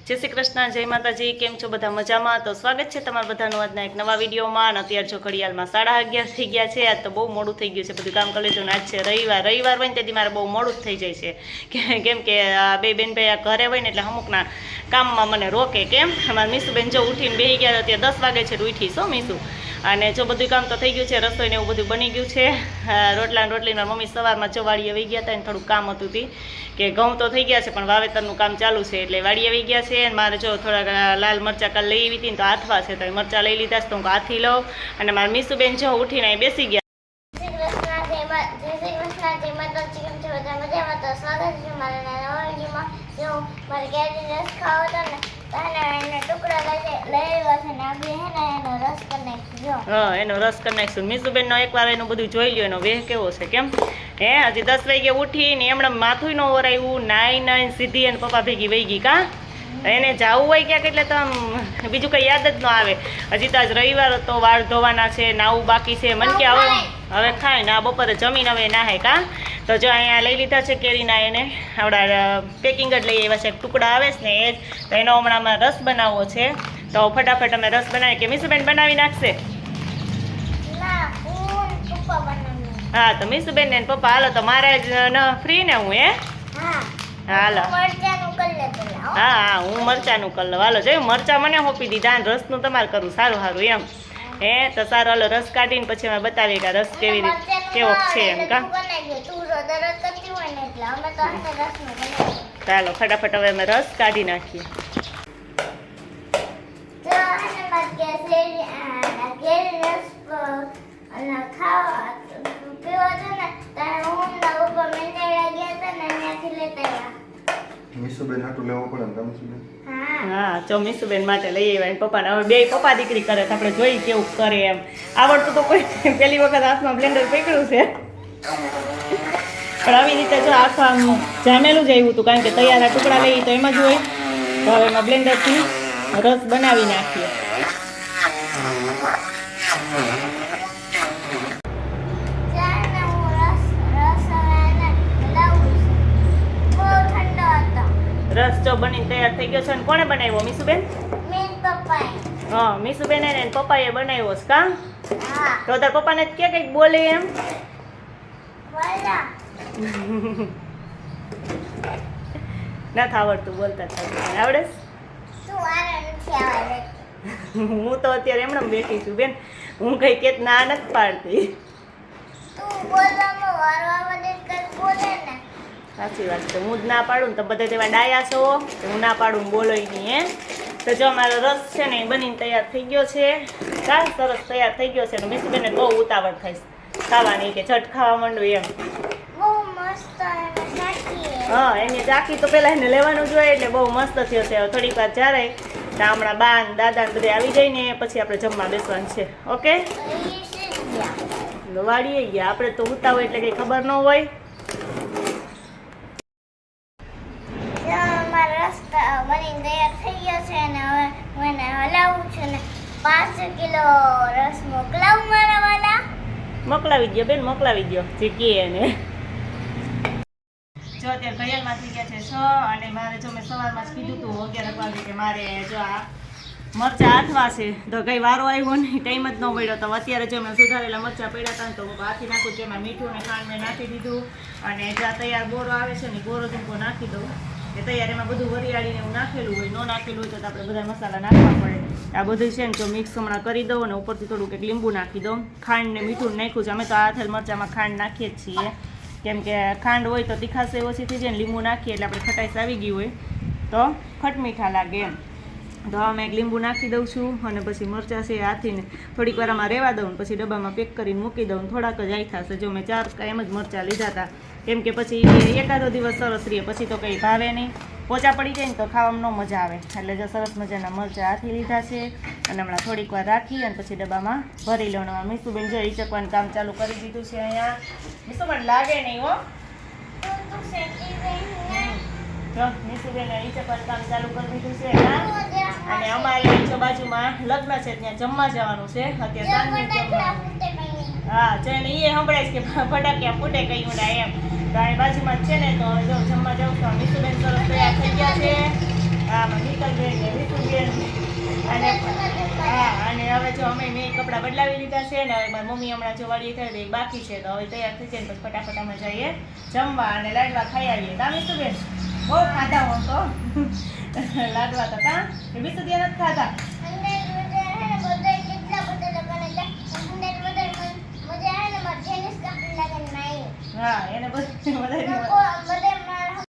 જય શ્રી કૃષ્ણ, જય માતાજી. કેમ છો બધા? મજામાં? તો સ્વાગત છે તમારા બધાનું આજના એક નવા વિડીયોમાં. અને અત્યારે જો ઘડિયાળમાં 11:30 થઈ ગયા છે. આજ તો બહુ મોડું થઈ ગયું છે, બધું કામ કરી લીધું. આજ છે રવિવાર હોય ને તેથી મારે બહુ મોડું જ થઈ જાય છે, કેમ કે બે બેન ભાઈ ઘરે હોય ને એટલે અમુકના કામમાં મને રોકે. કેમ અમારા મીસુબેન જો ઉઠીને બેસી ગયા, અત્યારે 10 વાગે છે ઉઠી છો મીસુ. અને જો બધું કામ તો થઈ ગયું છે, રસોઈને એવું બધું બની ગયું છે. રોટલીના મમ્મી સવારમાં જો વાડીએ આવી ગયા હતા ને થોડુંક કામ હતું તી કે ઘઉં તો થઈ ગયા છે પણ વાવેતરનું કામ ચાલુ છે એટલે વાડીએ આવી ગયા છે. અને મારે જો થોડાક લાલ મરચાં કાલ લઈ આવી હતી ને તો હાથવા છે, તો એ મરચાં લઈ લીધા છે તો હું હાથી લઉં. અને મારા મીસુબેન જો ઉઠીને અહીં બેસી ગયા. એનો રસ કરી નાખીશું. મીસુબેન નો એકવાર એનું બધું જોઈ લ્યો, એનો વેહ કેવો છે. કેમ હે હજી 10 વાગે ઉઠીને એમણે માથું ન ઓરાયું, નાઈ સીધી એને પપ્પા ભેગી વહી ગઈ. કા એને જવું હોય ક્યાંક એટલે તો આમ બીજું કંઈ યાદ જ ન આવે. હજી તો આજ રવિવાર હતો, વાળ ધોવાના છે, નાવું બાકી છે. મને કે હવે ખાય ને આ બપોરે જમીન હવે નાહે. કા તો જો અહીંયા લઈ લીધા છે કેરીના, એને આવડા પેકિંગ જ લઈ આવ્યા છે, ટુકડા આવે છે ને એ જ. તો એનો હમણાં રસ બનાવવો છે, તો ફટાફટ અમે રસ બનાવીએ. કે મીસુબેન બનાવી નાખશે? હા તો મીસુબેન ને પપ્પા હાલો, તો મારે જ ફ્રી ને હું હાલો. હા હું મરચાનું કરી લઉં. હાલો જોયું, મરચા મને હોપી દીધા અને રસનું તમારે કરવું. સારું એમ તો સારું. હાલો રસ કાઢીને પછી અમે બતાવીએ કે રસ કેવી રીતે કેવો છે એમ. કા ચાલો ફટાફટ હવે અમે રસ કાઢી નાખીએ. હા જો મીસુબેન માટે લઈ આવ્યા પપ્પાને. હવે બે પપ્પા દીકરી કરે તો આપણે જોઈ કેવું કરે એમ. આવડતું તો કોઈ પહેલી વખત હાથમાં બ્લેન્ડર પકડ્યું છે પણ આવી રીતે જો આખા જામેલું જ આવ્યું હતું, કારણ કે તૈયાર ટુકડા લઈએ તો એમાં જ હોય. તો હવે એમાં બ્લેન્ડરથી રસ બનાવી નાખીએ. રસ જો બનીને તૈયાર થઈ ગયો છે. અને કોણે બનાવ્યો? મીસુબેન? હા મીસુબેન એને પપ્પાએ બનાવ્યો છે. કા તો તાર પપ્પાને કે કંઈક બોલે એમ નથી આવડતું બોલતા. આવડે? હું તો અત્યારે એમણે બેઠી છું બેન, હું કઈ કે ના નથી પાડતી. સાચી વાત છે, હું જ ના પાડું ને તો બધા તેવા ડાયા છો, હું ના પાડું ને બોલો નહીં. તો જો અમારો રસ છે ને એ બનીને તૈયાર થઈ ગયો છે. કા સરસ તૈયાર થઈ ગયો છે. મીસુબેનને બહુ ઉતાવળ થાય ખાવાની, કે ઝટ ખાવા માંડું એમ. હા એની ચાકી તો પેલા એને લેવાનું જોઈએ એટલે બહુ મસ્ત થયો છે. થોડીક વાર જ્યારે તો હમણાં બા ને દાદા ને બધે આવી જાય ને પછી આપણે જમવા બેસવાનું છે. ઓકે વાળીએ ગયા આપણે તો ઉતા હોય એટલે કઈ ખબર ન હોય. મોકલાવી દો બેન, મોકલાવી દો જે કહે એને. જો અત્યારે ઘડિયાળમાં થઈ ગયા છે 6 અને મારે જો મેં સવારમાં જ કીધું હતું 11 વાગે કે મારે જો આ મરચાં હાથવા છે. તો કઈ વારો આવ્યો નહીં, ટાઈમ જ ન મળ્યો. તો અત્યારે જો મેં સુધારેલા મરચાં પડ્યા હતા તો હું હાથી નાખું છું. એમાં મીઠું ને ખાંડ મેં નાખી દીધું. અને જ્યાં તૈયાર બોરો આવે છે ને બોરો ધૂકો નાખી દઉં કે તૈયાર. એમાં બધું વરિયાળીને એવું નાખેલું હોય, ન નાખેલું હોય તો આપણે બધા મસાલા નાખવા પડે. આ બધું છે ને જો મિક્સ હમણાં કરી દઉં અને ઉપરથી થોડુંક એક લીંબુ નાખી દઉં. ખાંડ ને મીઠું નાખ્યું છે. અમે તો આ થેલ મરચાંમાં ખાંડ નાખીએ જ છીએ, કેમ કે ખાંડ હોય તો તીખાશ ઓછી થઈ જાય ને લીંબુ નાખીએ એટલે આપણે ખટાઈશ આવી ગઈ હોય તો ખટમીઠા લાગે એમ. તો અમે એક લીંબુ નાખી દઉં છું અને પછી મરચાં છે હાથીને થોડીક વાર આમાં રહેવા દઉં, પછી ડબ્બામાં પેક કરીને મૂકી દઉં. થોડાક જ આઈ થશે. જો મેં 4 એમ જ મરચાં લીધા હતા, કેમ કે પછી એકાદો દિવસ સરસ રહે પછી તો કંઈ ભાવે નહીં. પોચા પડી જાય ને તો ખાવામાં ન મજા આવે. એટલે જો સરસ મજાના મરચાં હાથી લીધા છે અને હમણાં થોડીક વાર રાખી અને પછી ડબ્બામાં ભરી લેવાનું. મીસુબેન જો ઈચકવાનું કામ ચાલુ કરી દીધું છે અહીંયા. મીસુબેન લાગે નહીં હો. જો મીસુબેન ઈચકવાનું કામ ચાલુ કરી દીધું છે. અને અમારે બાજુમાં લગ્ન છે ત્યાં જમવા જવાનું છે અત્યારે સાંજનું. હા જઈને એ સંભળાય કે ફટાકિયા ફૂટે કયું ના એમ. તો અહીં બાજુમાં જ છે ને, તો જો જમવા જાઉં તો મીસુબેન સરસ તૈયાર થઈ ગયા છે. હા નિકલબેન હવે જો અમે મેં કપડાં બદલાવી લીધા છે ને હવે મારી મમ્મી હમણાં જો વાળી થાય તો એ બાકી છે તો હવે તૈયાર થઈ જાય ને પછી ફટાફટ અમે જઈએ જમવા અને લાડવા ખાઈ આવીએ તામી શું બેન બહુ ખાધા હું તો લાડવા તો કાં એ બી સુધી નથી ખાધા હા એને બધું